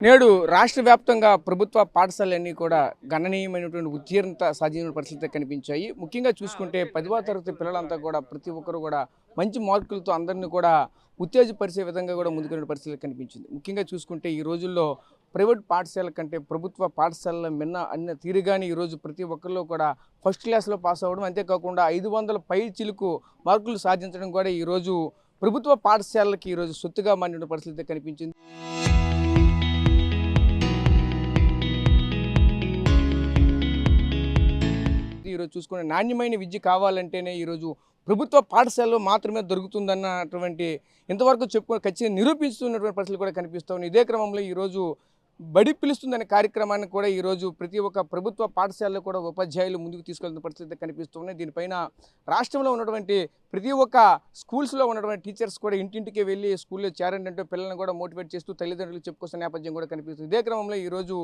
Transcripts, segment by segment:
నేడు రాష్ట్ర వ్యాప్తంగా ప్రభుత్వ పాఠశాలన్నీ కూడా గణనీయమైనటువంటి ఉత్తీర్ణత సాధించిన పరిస్థితి కనిపించాయి. ముఖ్యంగా చూసుకుంటే 10వ తరగతి పిల్లలంతా కూడా ప్రతి ఒక్కరు కూడా మంచి మార్కులతో అందరినీ కూడా ఉత్తేజపరిచే విధంగా కూడా ముందుకెళ్ళిన పరిస్థితి కనిపించింది. ముఖ్యంగా చూసుకుంటే ఈ రోజుల్లో ప్రైవేట్ పాఠశాల కంటే ప్రభుత్వ పాఠశాలల మిన్న అన్న తీరుగానే ఈరోజు ప్రతి ఒక్కరిలో కూడా ఫస్ట్ క్లాస్లో పాస్ అవ్వడం, అంతేకాకుండా 500 పై చిలుకు మార్కులు సాధించడం కూడా ఈరోజు ప్రభుత్వ పాఠశాలలకి ఈరోజు సొత్తుగా మారిన పరిస్థితి కనిపించింది. ఈరోజు చూసుకునే నాణ్యమైన విద్య కావాలంటేనే ఈరోజు ప్రభుత్వ పాఠశాలలో మాత్రమే దొరుకుతుందన్నటువంటి ఇంతవరకు ఖచ్చితంగా నిరూపిస్తున్నటువంటి పరిస్థితులు కూడా కనిపిస్తూ ఉన్నాయి. ఇదే క్రమంలో ఈరోజు బడి పిలుస్తుందనే కార్యక్రమాన్ని కూడా ఈరోజు ప్రతి ఒక్క ప్రభుత్వ పాఠశాలలో కూడా ఉపాధ్యాయులు ముందుకు తీసుకెళ్తున్న పరిస్థితి కనిపిస్తున్నాయి. దీనిపైన రాష్ట్రంలో ఉన్నటువంటి ప్రతి ఒక్క స్కూల్స్లో ఉన్నటువంటి టీచర్స్ కూడా ఇంటింటికి వెళ్ళి స్కూల్లో చేరండి అంటూ పిల్లల్ని కూడా మోటివేట్ చేస్తూ తల్లిదండ్రులకు చెప్పుకొస్తున్న నేపథ్యం కూడా కనిపిస్తుంది. ఇదే క్రమంలో ఈరోజు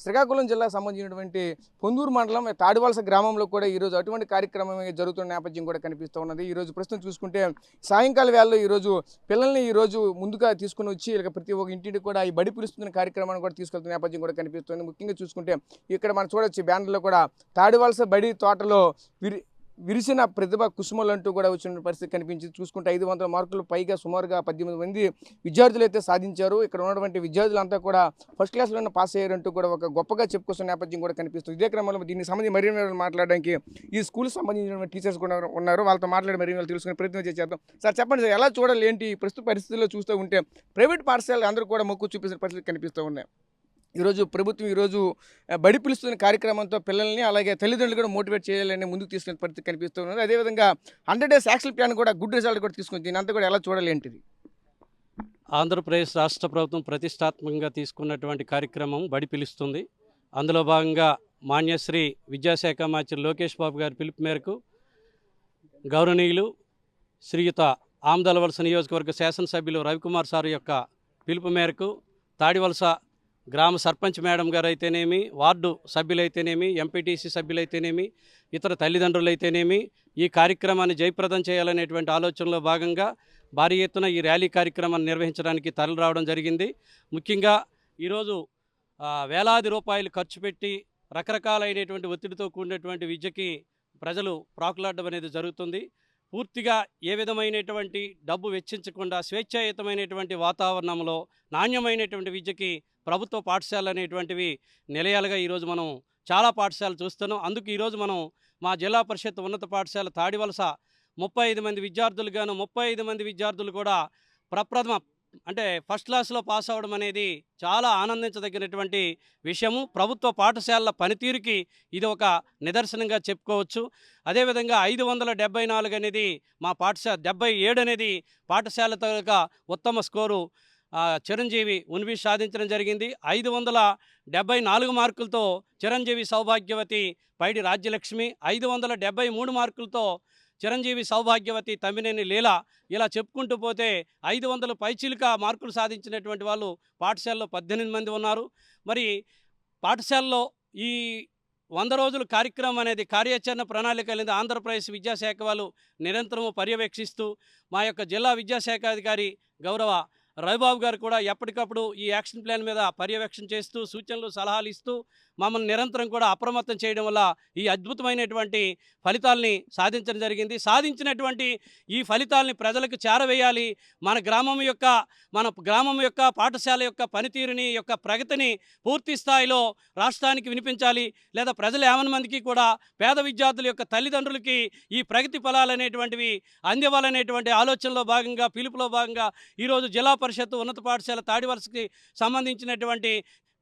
శ్రీకాకుళం జిల్లాకు సంబంధించినటువంటి పొందూరు మండలం తాడివలస గ్రామంలో కూడా ఈరోజు అటువంటి కార్యక్రమం జరుగుతున్న నేపథ్యం కూడా కనిపిస్తూ ఉన్నది. ఈరోజు ప్రస్తుతం చూసుకుంటే సాయంకాల వేళలో ఈరోజు పిల్లల్ని ఈరోజు ముందుగా తీసుకుని వచ్చి ఇక ప్రతి ఒక్క ఇంటికి కూడా ఈ బడి పిలుస్తున్న కార్యక్రమాన్ని కూడా తీసుకెళ్తున్న నేపథ్యం కూడా కనిపిస్తుంది. ముఖ్యంగా చూసుకుంటే ఇక్కడ మనం చూడొచ్చు బ్యానర్లో కూడా తాడివలస బడి తోటలో విరిసిన ప్రతిభ కుసుమలు అంటూ కూడా వచ్చిన పరిస్థితి కనిపించింది. చూసుకుంటే 500 మార్కులు పైగా సుమారుగా 18 మంది విద్యార్థులు అయితే సాధించారు. ఇక్కడ ఉన్నటువంటి విద్యార్థులంతా కూడా ఫస్ట్ క్లాస్లోనే పాస్ అయ్యారంటూ కూడా ఒక గొప్పగా చెప్పుకొస్తున్న నేపథ్యం కూడా కనిపిస్తుంది. ఇదే క్రమంలో దీనికి సంబంధించి మరిన్ని మాట్లాడడానికి ఈ స్కూల్కి సంబంధించిన టీచర్స్ కూడా ఉన్నారు. వాళ్ళతో మాట్లాడి మరిన్ని తెలుసుకునే ప్రయత్నం చేద్దాం. సార్ చెప్పండి సార్, ఎలా చూడాలి ఏంటి ప్రస్తుత పరిస్థితుల్లో చూస్తూ ఉంటే ప్రైవేట్ పాఠశాలలు అందరూ కూడా మొక్కు చూపించిన పరిస్థితి కనిపిస్తూ ఉన్నాయి. ఈరోజు ప్రభుత్వం బడి పిలుస్తున్న కార్యక్రమంతో పిల్లల్ని అలాగే తల్లిదండ్రులు కూడా మోటివేట్ చేయాలని ముందుకు తీసుకునే పరిస్థితి కనిపిస్తూ ఉన్నది. అదేవిధంగా 100 డేస్ యాక్షన్ ప్లాన్ కూడా గుడ్ రిజల్ట్ కూడా తీసుకుంది. దీని అంతా కూడా ఎలా చూడాలి ఏంటిది? ఆంధ్రప్రదేశ్ రాష్ట్ర ప్రభుత్వం ప్రతిష్టాత్మకంగా తీసుకున్నటువంటి కార్యక్రమం బడి పిలుస్తుంది. అందులో భాగంగా మాన్యశ్రీ విద్యాశాఖ మంత్రి లోకేష్ బాబు గారి పిలుపు మేరకు గౌరవనీయులు శ్రీయుత ఆమదలవలస నియోజకవర్గ శాసనసభ్యులు రవికుమార్ సార్ యొక్క పిలుపు మేరకు తాడివలస గ్రామ సర్పంచ్ మేడం గారు అయితేనేమి, వార్డు సభ్యులైతేనేమి, ఎంపీటీసీ సభ్యులైతేనేమి, ఇతర తల్లిదండ్రులైతేనేమి ఈ కార్యక్రమాన్ని జయప్రదం చేయాలనేటువంటి ఆలోచనలో భాగంగా భారీ ఎత్తున ఈ ర్యాలీ కార్యక్రమాన్ని నిర్వహించడానికి తరలి రావడం జరిగింది. ముఖ్యంగా ఈరోజు వేలాది రూపాయలు ఖర్చు పెట్టి రకరకాలైనటువంటి ఒత్తిడితో కూడినటువంటి విద్యకి ప్రజలు ప్రాకులాడడం అనేది జరుగుతుంది. పూర్తిగా ఏ విధమైనటువంటి డబ్బు వెచ్చించకుండా స్వేచ్ఛాయుతమైనటువంటి వాతావరణంలో నాణ్యమైనటువంటి విద్యకి ప్రభుత్వ పాఠశాలలు అనేటువంటివి నిలయాలుగా ఈరోజు మనం చాలా పాఠశాలలు చూస్తున్నాం. అందుకు ఈరోజు మనం మా జిల్లా పరిషత్ ఉన్నత పాఠశాల తాడివలస 35 మంది విద్యార్థులు గాను 35 మంది విద్యార్థులు కూడా ప్రప్రథమ అంటే ఫస్ట్ క్లాస్లో పాస్ అవ్వడం అనేది చాలా ఆనందించదగినటువంటి విషయము. ప్రభుత్వ పాఠశాలల పనితీరుకి ఇది ఒక నిదర్శనంగా చెప్పుకోవచ్చు. అదేవిధంగా 574 అనేది మా పాఠశాల 77 అనేది పాఠశాల తాలూకా ఉత్తమ స్కోరు చిరంజీవి ఉన్వి సాధించడం జరిగింది. 574 మార్కులతో చిరంజీవి సౌభాగ్యవతి పైడి రాజ్యలక్ష్మి, 573 మార్కులతో చిరంజీవి సౌభాగ్యవతి తమ్మినేని లీల, ఇలా చెప్పుకుంటూ పోతే 500 పైచిలుక మార్కులు సాధించినటువంటి వాళ్ళు పాఠశాలలో 18 మంది ఉన్నారు. మరి పాఠశాలలో ఈ 100 రోజుల కార్యక్రమం అనేది కార్యాచరణ ప్రణాళిక అనేది ఆంధ్రప్రదేశ్ విద్యాశాఖ వాళ్ళు నిరంతరము పర్యవేక్షిస్తూ మా యొక్క జిల్లా విద్యాశాఖ అధికారి గౌరవ రవిబాబు గారు కూడా ఎప్పటికప్పుడు ఈ యాక్షన్ ప్లాన్ మీద పర్యవేక్షణ చేస్తూ సూచనలు సలహాలు ఇస్తూ మమ్మల్ని నిరంతరం కూడా అప్రమత్తం చేయడం వల్ల ఈ అద్భుతమైనటువంటి ఫలితాలని సాధించడం జరిగింది. సాధించినటువంటి ఈ ఫలితాలని ప్రజలకు చేరవేయాలి. మన గ్రామం యొక్క పాఠశాల యొక్క పనితీరుని యొక్క ప్రగతిని పూర్తి స్థాయిలో రాష్ట్రానికి వినిపించాలి. లేదా ప్రజలు ఏమని మందికి కూడా పేద విద్యార్థుల యొక్క తల్లిదండ్రులకి ఈ ప్రగతి ఫలాలనేటువంటివి అందివ్వాలనేటువంటి ఆలోచనలో భాగంగా పిలుపులో భాగంగా ఈరోజు జిల్లా పరిషత్ ఉన్నత పాఠశాల తాడివలసకి సంబంధించినటువంటి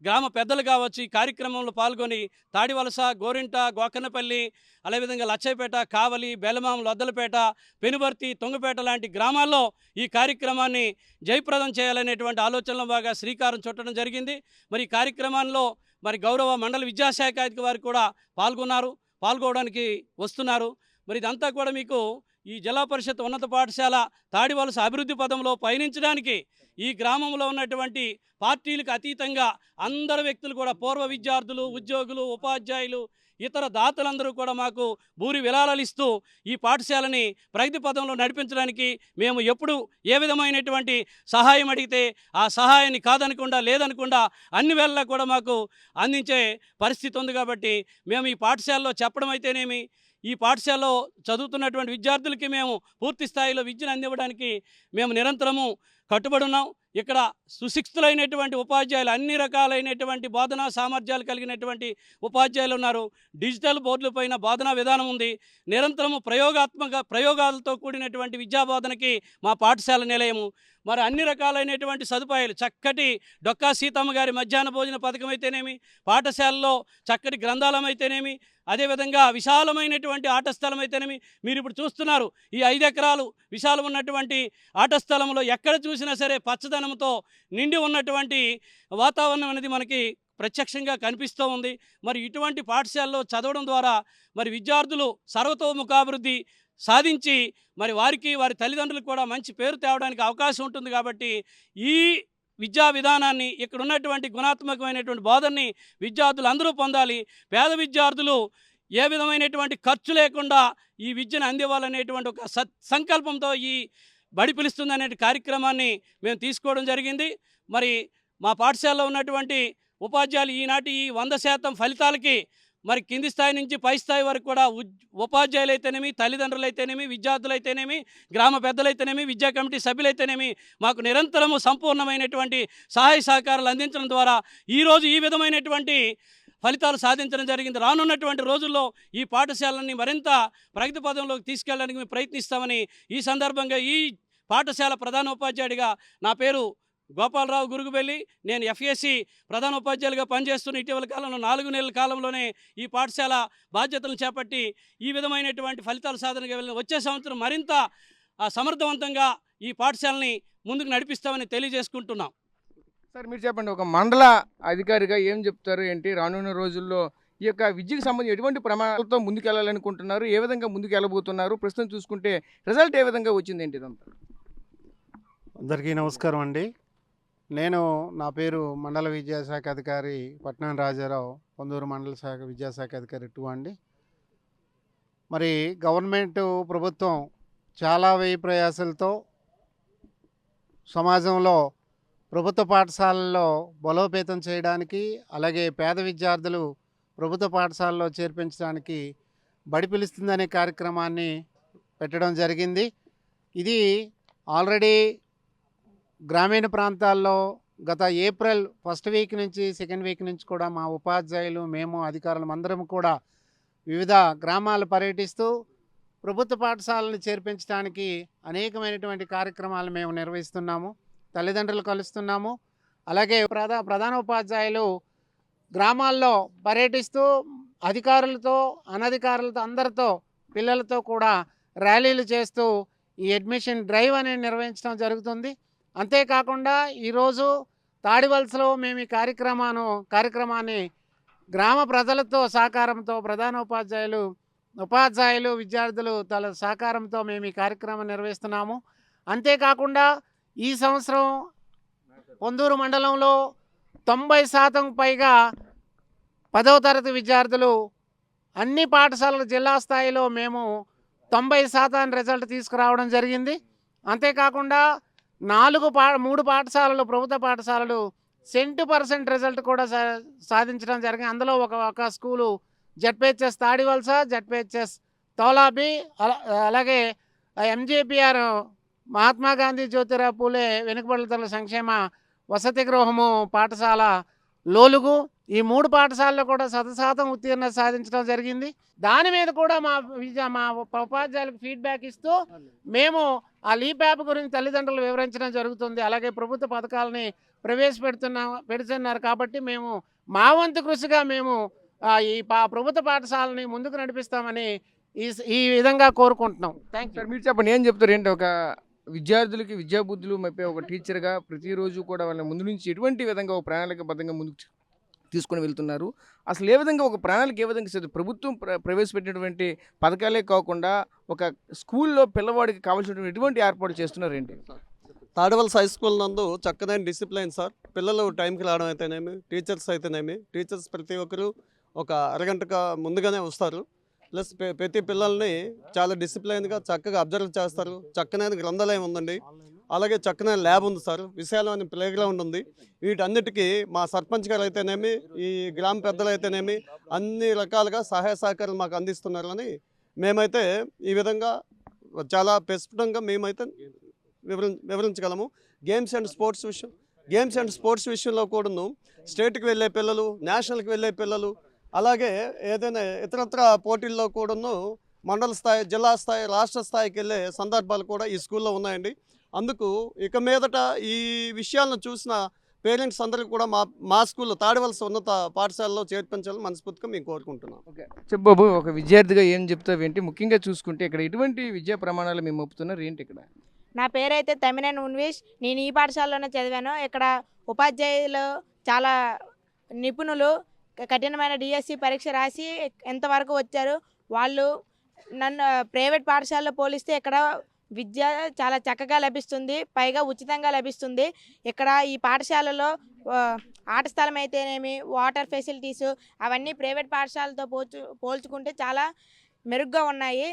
గ్రామ పెద్దలు కావచ్చు ఈ కార్యక్రమంలో పాల్గొని తాడివలస, గోరింట, గోకన్నపల్లి, అదేవిధంగా లచ్చయ్యపేట, కావలి, బెలమాం, లొద్దలపేట, పెనుబర్తి, తుంగపేట లాంటి గ్రామాల్లో ఈ కార్యక్రమాన్ని జయప్రదం చేయాలనేటువంటి ఆలోచనలో బాగా శ్రీకారం చుట్టడం జరిగింది. మరి ఈ కార్యక్రమంలో గౌరవ మండల విద్యాశాఖ అధికారి వారు కూడా పాల్గొనడానికి వస్తున్నారు. మరి ఇదంతా కూడా మీకు ఈ జిల్లా పరిషత్ ఉన్నత పాఠశాల తాడివలస అభివృద్ధి పదంలో పయనించడానికి ఈ గ్రామంలో ఉన్నటువంటి పార్టీలకు అతీతంగా అందరు వ్యక్తులు కూడా పూర్వ విద్యార్థులు, ఉద్యోగులు, ఉపాధ్యాయులు, ఇతర దాతలందరూ కూడా మాకు భూరి విరాళాలు ఇస్తూ ఈ పాఠశాలని ప్రగతి పదంలో నడిపించడానికి మేము ఎప్పుడు ఏ విధమైనటువంటి సహాయం అడిగితే ఆ సహాయాన్ని కాదనకుండా లేదనకుండా అన్ని వేళలా కూడా మాకు అందించే పరిస్థితి ఉంది. కాబట్టి మేము ఈ పాఠశాలలో చెప్పడం అయితేనేమి, ఈ పాఠశాలలో చదువుతున్నటువంటి విద్యార్థులకి మేము పూర్తి స్థాయిలో విద్యను అందివ్వడానికి మేము నిరంతరము కట్టుబడి ఉన్నాం. ఇక్కడ సుశిక్షితులైనటువంటి ఉపాధ్యాయులు, అన్ని రకాలైనటువంటి బోధనా సామర్థ్యాలు కలిగినటువంటి ఉపాధ్యాయులు ఉన్నారు. డిజిటల్ బోర్డులపైన బోధనా విధానం ఉంది. నిరంతరము ప్రయోగాలతో కూడినటువంటి విద్యాబోధనకి మా పాఠశాల నిలయము. మరి అన్ని రకాలైనటువంటి సదుపాయాలు, చక్కటి డొక్కా సీతమ్మ గారి మధ్యాహ్న భోజన పథకం అయితేనేమి, పాఠశాలలో చక్కటి గ్రంథాలయం అయితేనేమి, అదేవిధంగా విశాలమైనటువంటి ఆట స్థలం అయితేనేమి. మీరు ఇప్పుడు చూస్తున్నారు ఈ 5 ఎకరాలు విశాలం ఉన్నటువంటి ఆట స్థలంలో ఎక్కడ చూసినా సరే పచ్చదనంతో నిండి ఉన్నటువంటి వాతావరణం అనేది మనకి ప్రత్యక్షంగా కనిపిస్తూ ఉంది. మరి ఇటువంటి పాఠశాలలో చదవడం ద్వారా మరి విద్యార్థులు సర్వతోముఖాభివృద్ధి సాధించి మరి వారికి, వారి తల్లిదండ్రులకు కూడా మంచి పేరు తేవడానికి అవకాశం ఉంటుంది. కాబట్టి ఈ విద్యా విధానాన్ని, ఇక్కడ ఉన్నటువంటి గుణాత్మకమైనటువంటి బోధనని విద్యార్థులు అందరూ పొందాలి. పేద విద్యార్థులు ఏ విధమైనటువంటి ఖర్చు లేకుండా ఈ విద్యను అందివ్వాలనేటువంటి ఒక సంకల్పంతో ఈ బడి పిలుస్తుంది అనే కార్యక్రమాన్ని మేము తీసుకోవడం జరిగింది. మరి మా పాఠశాలలో ఉన్నటువంటి ఉపాధ్యాయులు ఈనాటి ఈ 100% ఫలితాలకి మరి కింది స్థాయి నుంచి పై స్థాయి వరకు కూడా ఉపాధ్యాయులు అయితేనేమి, తల్లిదండ్రులు అయితేనేమి, విద్యార్థులు అయితేనేమి, గ్రామ పెద్దలైతేనేమి, విద్యా కమిటీ సభ్యులైతేనేమి మాకు నిరంతరము సంపూర్ణమైనటువంటి సహాయ సహకారాలు అందించడం ద్వారా ఈరోజు ఈ విధమైనటువంటి ఫలితాలు సాధించడం జరిగింది. రానున్నటువంటి రోజుల్లో ఈ పాఠశాలని మరింత ప్రగతి పదంలోకి తీసుకెళ్ళడానికి మేము ప్రయత్నిస్తామని ఈ సందర్భంగా ఈ పాఠశాల ప్రధానోపాధ్యాయుడిగా నా పేరు గోపాలరావు గురుగుబెల్లి, నేను ఎఫ్ఏసి ప్రధాన ఉపాధ్యాయులుగా పనిచేస్తున్న ఇటీవల కాలంలో 4 నెలల కాలంలోనే ఈ పాఠశాల బాధ్యతలను చేపట్టి ఈ విధమైనటువంటి ఫలితాల సాధనగా వెళ్ళిన వచ్చే సంవత్సరం మరింత సమర్థవంతంగా ఈ పాఠశాలని ముందుకు నడిపిస్తామని తెలియజేసుకుంటున్నాం. సార్ మీరు చెప్పండి, ఒక మండల అధికారిగా ఏం చెప్తారు ఏంటి? రానున్న రోజుల్లో ఈ యొక్క విద్యకు సంబంధించి ఎటువంటి ప్రమాణాలతో ముందుకెళ్ళాలనుకుంటున్నారు? ఏ విధంగా ముందుకు వెళ్ళబోతున్నారు? ప్రస్తుతం చూసుకుంటే రిజల్ట్ ఏ విధంగా వచ్చింది ఏంటి ఇదంతా? అందరికీ నమస్కారం అండి. నా పేరు మండల విద్యాశాఖ అధికారి పట్నం రాజారావు, పొందూరు మండల విద్యాశాఖ అధికారి 2 అండి. మరి ప్రభుత్వం చాలా వ్యయ ప్రయాసాలతో సమాజంలో ప్రభుత్వ పాఠశాలల్లో బలోపేతం చేయడానికి, అలాగే పేద విద్యార్థులు ప్రభుత్వ పాఠశాలలో చేర్పించడానికి బడి పిలుస్తుందనే కార్యక్రమాన్ని పెట్టడం జరిగింది. ఇది ఆల్రెడీ గ్రామీణ ప్రాంతాల్లో గత ఏప్రిల్ 1st వీక్ నుంచి 2nd వీక్ నుంచి కూడా మా ఉపాధ్యాయులు, మేము, అధికారులు అందరం కూడా వివిధ గ్రామాలు పర్యటిస్తూ ప్రభుత్వ పాఠశాలను చేర్పించడానికి అనేకమైనటువంటి కార్యక్రమాలు మేము నిర్వహిస్తున్నాము. తల్లిదండ్రులు కలుస్తున్నాము. అలాగే ప్రధాన ఉపాధ్యాయులు గ్రామాల్లో పర్యటిస్తూ అధికారులతో, అనధికారులతో, అందరితో, పిల్లలతో కూడా ర్యాలీలు చేస్తూ ఈ అడ్మిషన్ డ్రైవ్ అనేది నిర్వహించడం జరుగుతుంది. అంతేకాకుండా ఈరోజు తాడివలసలో మేము ఈ కార్యక్రమాన్ని గ్రామ ప్రజలతో సహకారంతో, ప్రధాన ఉపాధ్యాయులు, విద్యార్థులు సహకారంతో మేము ఈ కార్యక్రమం నిర్వహిస్తున్నాము. అంతేకాకుండా ఈ సంవత్సరం పొందూరు మండలంలో 90% పైగా 10వ తరగతి విద్యార్థులు అన్ని పాఠశాలల జిల్లా స్థాయిలో మేము 90% రిజల్ట్ తీసుకురావడం జరిగింది. అంతేకాకుండా 3 పాఠశాలలు, ప్రభుత్వ పాఠశాలలు 100% రిజల్ట్ కూడా సాధించడం జరిగింది. అందులో ఒక స్కూలు జెడ్పిహెచ్ఎస్ తాడివలస, జెడ్పిహెచ్ఎస్ తౌలాబి, అలాగే ఎంజేపీఆర్ మహాత్మా గాంధీ జ్యోతిరావు పూలే వెనుకబడిన తరగతుల సంక్షేమ వసతి గృహము పాఠశాల లోలుగు, ఈ 3 పాఠశాలలో కూడా 100% ఉత్తీర్ణత సాధించడం జరిగింది. దాని మీద కూడా మా ఉపాధ్యాయులకు ఫీడ్బ్యాక్ ఇస్తూ మేము ఆ లీప్ యాప్ గురించి తల్లిదండ్రులు వివరించడం జరుగుతుంది. అలాగే ప్రభుత్వ పథకాలని పెడుతున్నారు కాబట్టి మేము మా వంతు కృషిగా మేము ఈ ప్రభుత్వ పాఠశాలని ముందుకు నడిపిస్తామని ఈ విధంగా కోరుకుంటున్నాం. Thank you. మీరు చెప్పండి, ఏం చెప్తారు ఏంటి? ఒక విద్యార్థులకి విద్యాబుద్ధులు మప్పే ఒక టీచర్గా ప్రతిరోజు కూడా వాళ్ళ ముందు నుంచి ఎటువంటి విధంగా ఒక ప్రణాళికబద్ధంగా ముందుకు తీసుకొని వెళ్తున్నారు. అసలు ఏ విధంగా ఒక ప్రణాళిక ఏ విధంగా ప్రభుత్వం ప్రవేశపెట్టినటువంటి పథకాలే కాకుండా ఒక స్కూల్లో పిల్లవాడికి కావాల్సినటువంటి ఎటువంటి ఏర్పాటు చేస్తున్నారేంటి? తాడవలస హై స్కూల్ నందు చక్కదైన డిసిప్లైన్ సార్. పిల్లలు టైంకి రావడం అయితేనేమి, టీచర్స్ ప్రతి ఒక్కరు ఒక అరగంట ముందుగానే వస్తారు. ప్లస్ ప్రతి పిల్లల్ని చాలా డిసిప్లైన్గా చక్కగా అబ్జర్వ్ చేస్తారు. చక్కనైన గ్రంథాలయం ఉందండి, అలాగే చక్కనైన ల్యాబ్ ఉంది సార్, విశాలమైన ప్లే గ్రౌండ్ ఉంది. వీటన్నిటికీ మా సర్పంచ్ గారు అయితేనేమి, ఈ గ్రామ పెద్దలు అయితేనేమి అన్ని రకాలుగా సహాయ సహకారాలు మాకు అందిస్తున్నారని మేమైతే ఈ విధంగా చాలా ప్రస్ఫుటంగా మేమైతే వివరించగలము. గేమ్స్ అండ్ స్పోర్ట్స్ విషయంలో కూడాను స్టేట్కి వెళ్ళే పిల్లలు, నేషనల్కి వెళ్ళే పిల్లలు, అలాగే ఏదైనా ఇతరత్ర పోటీల్లో కూడాను మండల స్థాయి, జిల్లా స్థాయి, రాష్ట్ర స్థాయికి వెళ్ళే సందర్భాలు కూడా ఈ స్కూల్లో ఉన్నాయండి. అందుకు ఇక మీదట ఈ విషయాలను చూసిన పేరెంట్స్ అందరికీ కూడా మా స్కూల్లో తాడవలస ఉన్నత పాఠశాలలో చేర్పించాలని మనస్ఫూర్తిగా మేము కోరుకుంటున్నాం. ఓకే, చెప్పు బాబు, ఒక విద్యార్థిగా ఏం చెప్తావు ఏంటి? ముఖ్యంగా చూసుకుంటే ఇక్కడ ఎటువంటి విద్యా ప్రమాణాలు మేము ఒప్పుతున్నారు ఏంటి ఇక్కడ? నా పేరైతే తమినేని ఉన్వేష్. నేను ఈ పాఠశాలలోనే చదివాను. ఇక్కడ ఉపాధ్యాయులు చాలా నిపుణులు, కఠినమైన డిఎస్సి పరీక్ష రాసి ఎంతవరకు వచ్చారు. వాళ్ళు నన్ను ప్రైవేట్ పాఠశాలలో పోలిస్తే ఇక్కడ విద్య చాలా చక్కగా లభిస్తుంది, పైగా ఉచితంగా లభిస్తుంది. ఇక్కడ ఈ పాఠశాలలో ఆట స్థలం అయితేనేమి, వాటర్ ఫెసిలిటీసు అవన్నీ ప్రైవేట్ పాఠశాలతో పోల్చుకుంటే చాలా మెరుగ్గా ఉన్నాయి.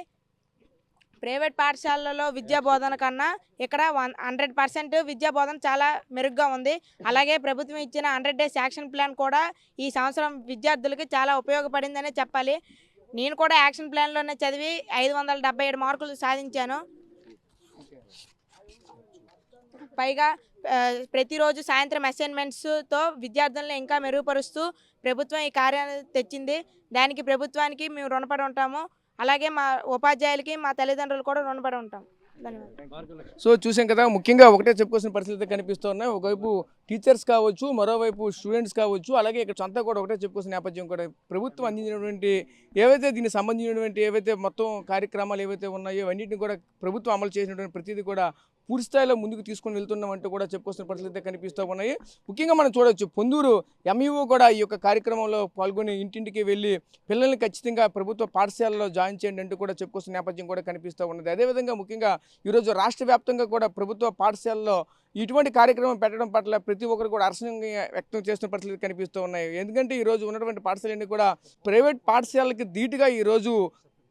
ప్రైవేట్ పాఠశాలలో విద్యా బోధన కన్నా ఇక్కడ 100% విద్యా బోధన చాలా మెరుగ్గా ఉంది. అలాగే ప్రభుత్వం ఇచ్చిన 100 డేస్ యాక్షన్ ప్లాన్ కూడా ఈ సంవత్సరం విద్యార్థులకి చాలా ఉపయోగపడిందనే చెప్పాలి. నేను కూడా యాక్షన్ ప్లాన్లోనే చదివి 577 మార్కులు సాధించాను. పైగా ప్రతిరోజు సాయంత్రం అసైన్మెంట్స్తో విద్యార్థులను ఇంకా మెరుగుపరుస్తూ ప్రభుత్వం ఈ కార్యాన్ని తెచ్చింది. దానికి ప్రభుత్వానికి మేము రుణపడి ఉంటాము. అలాగే మా ఉపాధ్యాయులకి, మా తల్లిదండ్రులు కూడా రుణపడి ఉంటాం. ధన్యవాదాలు. సో చూసాం కదా, ముఖ్యంగా ఒకటే చెప్పుకోవాల్సిన పరిస్థితి కనిపిస్తూ ఉన్నాయి. ఒకవైపు టీచర్స్ కావచ్చు, మరోవైపు స్టూడెంట్స్ కావచ్చు, అలాగే ఇక్కడ సొంత కూడా ఒకటే చెప్పుకోవాల్సిన నేపథ్యం కూడా ప్రభుత్వం అందించినటువంటి ఏవైతే దీనికి సంబంధించినటువంటి ఏవైతే మొత్తం కార్యక్రమాలు ఏవైతే ఉన్నాయో అవన్నింటిని కూడా ప్రభుత్వం అమలు చేసినటువంటి ప్రతిదీ కూడా పూర్తి స్థాయిలో ముందుకు తీసుకొని వెళ్తున్నామంటూ కూడా చెప్పుకోవాల్సిన పరిస్థితి కనిపిస్తూ ఉన్నాయి. ముఖ్యంగా మనం చూడవచ్చు, పొందూరు ఎంఈఓ కూడా ఈ యొక్క కార్యక్రమంలో పాల్గొని ఇంటింటికి వెళ్ళి పిల్లల్ని ఖచ్చితంగా ప్రభుత్వ పాఠశాలలో జాయిన్ చేయండి అంటూ కూడా చెప్పుకోవాల్సిన నేపథ్యం కూడా కనిపిస్తూ ఉన్నది. అదేవిధంగా ముఖ్యంగా ఈరోజు రాష్ట్ర వ్యాప్తంగా కూడా ప్రభుత్వ పాఠశాలలో ఇటువంటి కార్యక్రమం పెట్టడం పట్ల ప్రతి ఒక్కరు కూడా హర్షంగా వ్యక్తం చేస్తున్న పరిస్థితి కనిపిస్తూ ఉన్నాయి. ఎందుకంటే ఈరోజు ఉన్నటువంటి పాఠశాలన్నీ కూడా ప్రైవేట్ పాఠశాలకి ధీటుగా ఈరోజు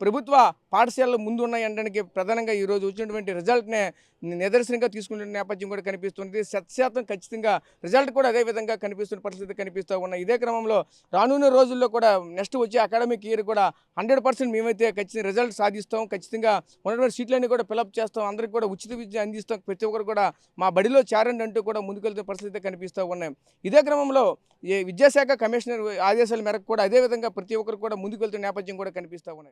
ప్రభుత్వ పాఠశాలలు ముందు ఉన్నాయి అనడానికి ప్రధానంగా ఈరోజు వచ్చినటువంటి రిజల్ట్నే నిదర్శనంగా తీసుకునే నేపథ్యం కూడా కనిపిస్తుంది. 100% ఖచ్చితంగా రిజల్ట్ కూడా అదే విధంగా కనిపిస్తున్న పరిస్థితి కనిపిస్తూ ఉన్నాయి. ఇదే క్రమంలో రానున్న రోజుల్లో కూడా నెక్స్ట్ వచ్చే అకాడమిక్ ఇయర్ కూడా 100% మేమైతే ఖచ్చితంగా రిజల్ట్ సాధిస్తాం, ఖచ్చితంగా ఉన్నటువంటి సీట్లన్నీ కూడా ఫిలప్ చేస్తాం, అందరికీ కూడా ఉచిత విద్య అందిస్తాం, ప్రతి ఒక్కరు కూడా మా బడిలో చేరండి అంటూ కూడా ముందుకెళ్తున్న పరిస్థితి కనిపిస్తూ ఉన్నాయి. ఇదే క్రమంలో ఈ విద్యాశాఖ కమిషనర్ ఆదేశాల మేరకు కూడా అదేవిధంగా ప్రతి ఒక్కరు కూడా ముందుకెళ్తున్న నేపథ్యం కూడా కనిపిస్తూ ఉన్నాయి.